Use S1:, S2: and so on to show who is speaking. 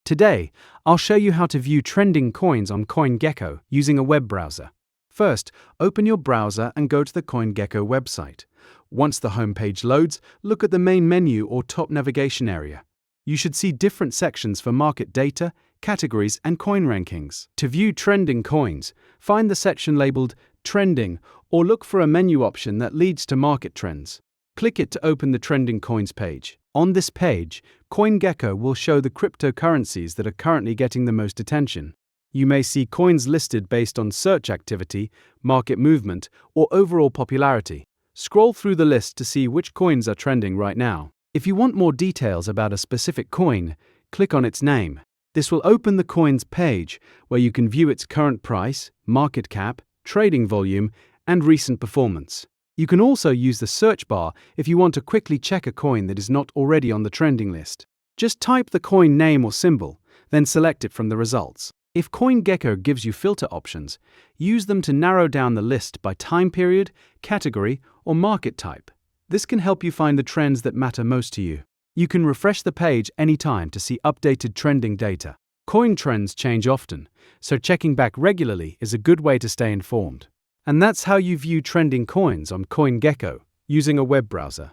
S1: Today, I'll show you how to view trending coins on Coingecko using a web browser. First, open your browser and go to the Coingecko website. Once the homepage loads, look at the main menu or top navigation area. You should see different sections for market data, categories, and coin rankings. To view trending coins, find the section labeled Trending or look for a menu option that leads to market trends. Click it to open the Trending Coins page. On this page, Coingecko will show the cryptocurrencies that are currently getting the most attention. You may see coins listed based on search activity, market movement, or overall popularity. Scroll through the list to see which coins are trending right now. If you want more details about a specific coin, click on its name. This will open the coin's page where you can view its current price, market cap, trading volume, and recent performance. You can also use the search bar if you want to quickly check a coin that is not already on the trending list. Just type the coin name or symbol, then select it from the results. If Coingecko gives you filter options, use them to narrow down the list by time period, category, or market type. This can help you find the trends that matter most to you. You can refresh the page anytime to see updated trending data. Coin trends change often, so checking back regularly is a good way to stay informed. And that's how you view trending coins on Coingecko using a web browser.